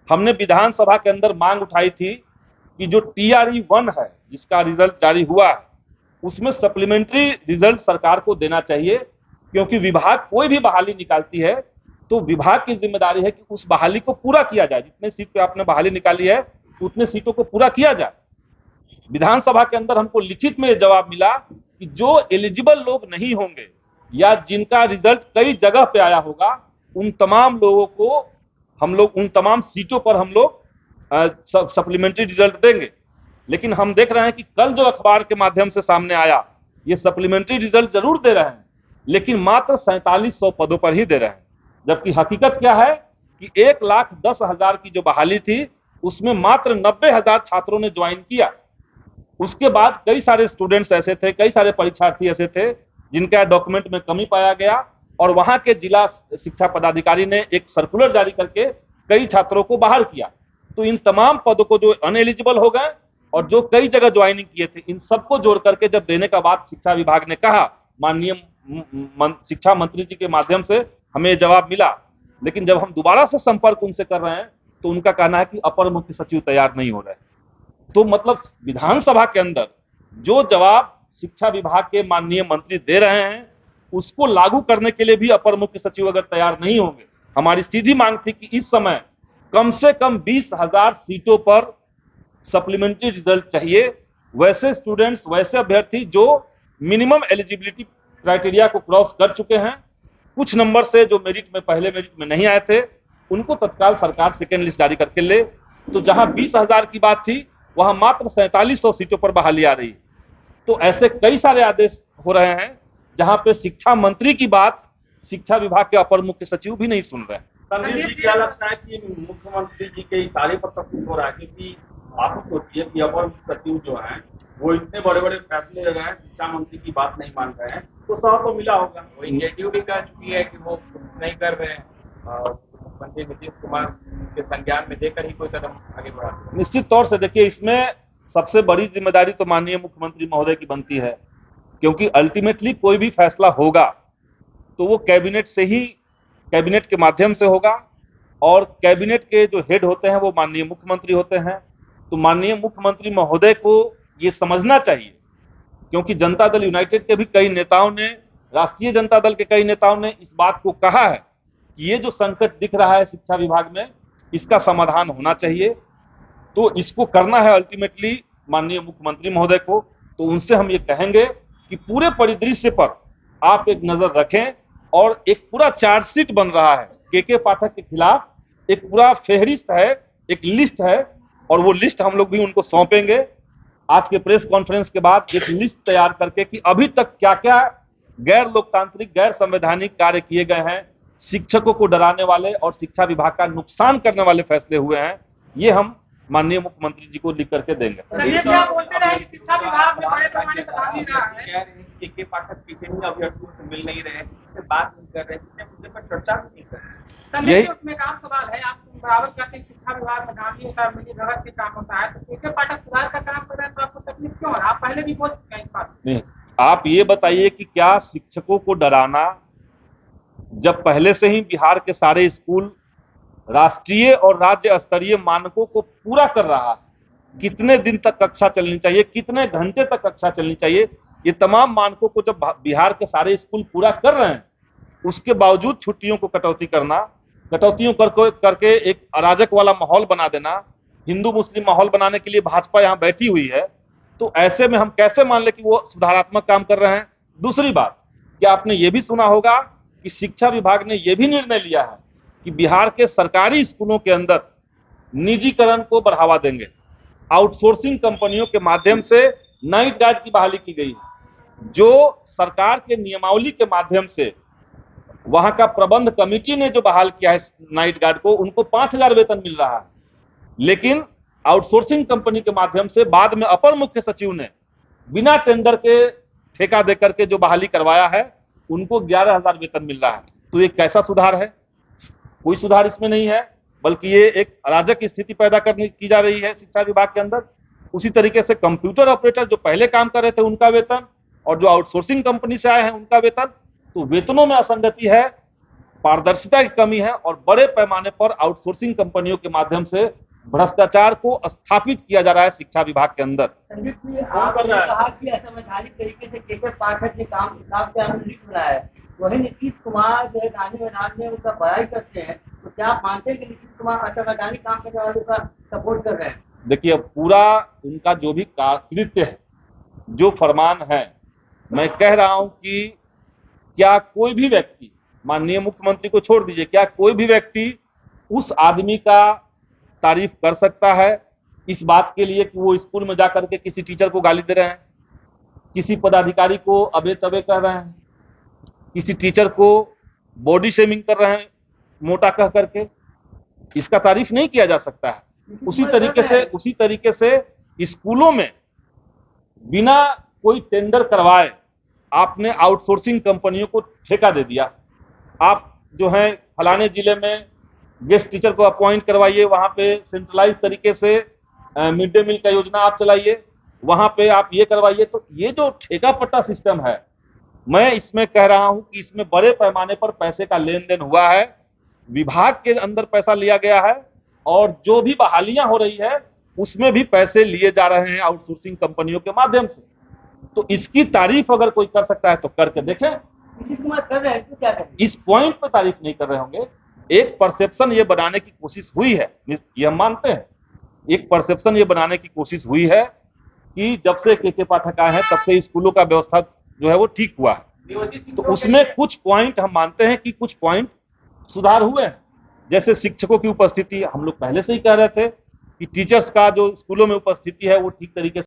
हमने विधानसभा के अंदर मांग उठाई थी कि जो TRE-1 है जिसका रिजल्ट जारी हुआ है उसमें सप्लीमेंट्री रिजल्ट सरकार को देना चाहिए, क्योंकि विभाग कोई भी बहाली निकालती है तो विभाग की जिम्मेदारी है कि उस बहाली को पूरा किया जाए। जितने सीट पे आपने बहाली निकाली है उतने सीटों को पूरा किया जाए। विधानसभा के अंदर हमको लिखित में जवाब मिला कि जो एलिजिबल लोग नहीं होंगे या जिनका रिजल्ट कई जगह पे आया होगा उन तमाम लोगों को हम लोग उन तमाम सीटों पर हम लोग सप्लीमेंट्री रिजल्ट देंगे। लेकिन हम देख रहे हैं कि कल जो अखबार के माध्यम से सामने आया, ये सप्लीमेंट्री रिजल्ट जरूर दे रहे हैं लेकिन मात्र 4700 पदों पर ही दे रहे हैं, जबकि हकीकत क्या है कि 1,10,000 की जो बहाली थी उसमें मात्र 90,000 छात्रों ने ज्वाइन किया। उसके बाद कई सारे स्टूडेंट्स ऐसे थे, कई सारे परीक्षार्थी ऐसे थे जिनका डॉक्यूमेंट में कमी पाया गया और वहां के जिला शिक्षा पदाधिकारी ने एक सर्कुलर जारी करके कई छात्रों को बहाल किया। तो इन तमाम पदों को जो अनएलिजिबल हो गए और जो कई जगह ज्वाइनिंग किए थे, इन सबको जोड़ करके जब देने का बात शिक्षा विभाग ने कहा, माननीय शिक्षा मंत्री जी के माध्यम से हमें जवाब मिला, लेकिन जब हम दोबारा से संपर्क उनसे कर रहे हैं तो उनका कहना है कि अपर मुख्य सचिव तैयार नहीं हो रहे। तो मतलब विधानसभा के अंदर जो जवाब शिक्षा विभाग के माननीय मंत्री दे रहे हैं उसको लागू करने के लिए भी अपर मुख्य सचिव अगर तैयार नहीं होंगे, हमारी सीधी मांग थी कि इस समय कम से कम 20,000 सीटों पर सप्लीमेंट्री रिजल्ट चाहिए। वैसे स्टूडेंट्स, वैसे अभ्यर्थी जो मिनिमम एलिजिबिलिटी क्राइटेरिया को क्रॉस कर चुके हैं, कुछ नंबर से जो मेरिट में पहले मेरिट में नहीं आए थे, उनको तत्काल सरकार सेकेंड लिस्ट जारी करके ले। तो जहां 20,000 की बात थी वहां मात्र 4700 सीटों पर बहाली आ रही है। तो ऐसे कई सारे आदेश हो रहे हैं जहां पे शिक्षा मंत्री की बात शिक्षा विभाग के अपर मुख्य सचिव भी नहीं सुन रहे हैं। संदीप जी, क्या लगता है कि मुख्यमंत्री जी के इशारे पर सब कुछ हो रहा है? क्योंकि आप सोचिए कि अपर मुख्य सचिव जो है वो इतने बड़े बड़े फैसले ले रहे हैं, शिक्षा मंत्री की बात नहीं मान रहे हैं, तो सब तो मिला होगा। वो इंजेटिव भी कह चुकी है कि वो नहीं कर रहे हैं, मुख्यमंत्री नीतीश कुमार के संज्ञान में देकर ही कोई कदम आगे बढ़ा। निश्चित तौर से देखिए, इसमें सबसे बड़ी जिम्मेदारी तो माननीय मुख्यमंत्री महोदय की बनती है, क्योंकि अल्टीमेटली कोई भी फैसला होगा तो वो कैबिनेट से ही, कैबिनेट के माध्यम से होगा और कैबिनेट के जो हेड होते हैं वो माननीय मुख्यमंत्री होते हैं। तो माननीय मुख्यमंत्री महोदय को ये समझना चाहिए, क्योंकि जनता दल यूनाइटेड के भी कई नेताओं ने, राष्ट्रीय जनता दल के कई नेताओं ने इस बात को कहा है कि ये जो संकट दिख रहा है शिक्षा विभाग में, इसका समाधान होना चाहिए। तो इसको करना है अल्टीमेटली माननीय मुख्यमंत्री महोदय को। तो उनसे हम ये कहेंगे कि पूरे परिदृश्य पर आप एक नजर रखें और एक पूरा चार्जशीट बन रहा है के पाठक के खिलाफ, एक पूरा फेहरिस्त है, एक लिस्ट है और वो लिस्ट हम लोग भी उनको सौंपेंगे। आज के प्रेस कॉन्फ्रेंस के बाद एक लिस्ट तैयार करके कि अभी तक क्या क्या गैर लोकतांत्रिक, गैर संवैधानिक कार्य किए गए हैं, शिक्षकों को डराने वाले और शिक्षा विभाग का नुकसान करने वाले फैसले हुए हैं, ये हम माननीय मुख्यमंत्री जी को लिख करके देंगे। शिक्षा विभाग में बड़े पैमाने पर धांधली रहा है, के पाठक किसी भी अभ्यर्थियों से मिल नहीं रहे, बात नहीं कर रहे, मुद्दे पर चर्चा भी नहीं कर रहे। यही उसमें काम सवाल है, आप बराबर कहते हैं शिक्षा विभाग में धांधली होता है, मिली भगत के काम होता है, तो के पाठक सुधार का काम कर रहे हैं तो आपको तकलीफ क्यों हो रहा है? आप पहले भी बोल चुके हैं इस बात नहीं, आप ये बताइए कि क्या शिक्षकों को डराना, जब पहले से ही बिहार के सारे स्कूल राष्ट्रीय और राज्य स्तरीय मानकों को पूरा कर रहा है, कितने दिन तक कक्षा चलनी चाहिए, कितने घंटे तक कक्षा चलनी चाहिए, ये तमाम मानकों को जब बिहार के सारे स्कूल पूरा कर रहे हैं, उसके बावजूद छुट्टियों को कटौती करना, कटौतियों करके एक अराजक वाला माहौल बना देना, हिंदू मुस्लिम माहौल बनाने के लिए भाजपा यहाँ बैठी हुई है। तो ऐसे में हम कैसे मान ले कि वो सुधारात्मक काम कर रहे हैं? दूसरी बात, क्या आपने ये भी सुना होगा कि शिक्षा विभाग ने यह भी निर्णय लिया है कि बिहार के सरकारी स्कूलों के अंदर निजीकरण को बढ़ावा देंगे, आउटसोर्सिंग कंपनियों के माध्यम से नाइट गार्ड की बहाली की गई है। जो सरकार के नियमावली के माध्यम से वहां का प्रबंध कमेटी ने जो बहाल किया है नाइट गार्ड को, उनको 5,000 वेतन मिल रहा है, लेकिन आउटसोर्सिंग कंपनी के माध्यम से बाद में अपर मुख्य सचिव ने बिना टेंडर के ठेका देकर के जो बहाली करवाया है, उनको 11,000 वेतन मिल रहा है। तो ये कैसा सुधार है? कोई सुधार इसमें नहीं है, बल्कि ये एक अराजक स्थिति पैदा करने की जा रही है शिक्षा विभाग के अंदर। उसी तरीके से कंप्यूटर ऑपरेटर जो पहले काम कर रहे थे उनका वेतन और जो आउटसोर्सिंग कंपनी से आए हैं उनका वेतन, तो वेतनों में असंगति है, पारदर्शिता की कमी है और बड़े पैमाने पर आउटसोर्सिंग कंपनियों के माध्यम से भ्रष्टाचार को स्थापित किया जा रहा है शिक्षा विभाग के अंदर। संदीप जी, आपने कहा कि असंवैधानिक तरीके से के पाठक ने काम हिसाब से आपने लिस्ट बनाया है, वही नीतीश कुमार जो है गांधी मैदान में उनका बड़ाई करते हैं, तो क्या आप मानते हैं कि नीतीश कुमार असंवैधानिक काम करने वालों का सपोर्ट कर रहे हैं? देखिए, पूरा उनका जो भी कृत्य है, जो फरमान है, मैं कह रहा हूं कि क्या कोई भी व्यक्ति, माननीय मुख्यमंत्री को छोड़ दीजिए, क्या कोई भी व्यक्ति उस आदमी का तारीफ कर सकता है इस बात के लिए कि वो स्कूल में जाकर के किसी टीचर को गाली दे रहे हैं, किसी पदाधिकारी को अबे तबे कर रहे हैं, किसी टीचर को बॉडी शेमिंग कर रहे हैं मोटा कह करके? इसका तारीफ नहीं किया जा सकता है। उसी तरीके से स्कूलों में बिना कोई टेंडर करवाए आपने आउटसोर्सिंग कंपनियों को ठेका दे दिया। आप जो है फलाने जिले में गेस्ट टीचर को अपॉइंट करवाइए, वहां पे सेंट्रलाइज तरीके से मिड डे मील का योजना आप चलाइए, वहां पे आप ये करवाइए। तो ये जो ठेका पट्टा सिस्टम है, मैं इसमें कह रहा हूं कि इसमें बड़े पैमाने पर पैसे का लेन देन हुआ है, विभाग के अंदर पैसा लिया गया है और जो भी बहालियां हो रही है उसमें भी पैसे लिए जा रहे हैं आउटसोर्सिंग कंपनियों के माध्यम से। तो इसकी तारीफ अगर कोई कर सकता है तो करके देखें। नीतीश कुमार कर रहे हैं तो क्या करें? इस पॉइंट पे तारीफ नहीं कर रहे होंगे। एक परसेप्शन ये बनाने की कोशिश हुई है, ये हम मानते हैं, एक परसेप्शन ये बनाने की कोशिश हुई है कि जब से के पाठक आए हैं तब से स्कूलों का व्यवस्था जो है वो ठीक हुआ है। तो उसमें कुछ पॉइंट हम मानते हैं कि कुछ पॉइंट सुधार हुए हैं, जैसे शिक्षकों की उपस्थिति। हम लोग पहले से ही कह रहे थे कि टीचर्स का जो स्कूलों में उपस्थिति है वो ठीक तरीके से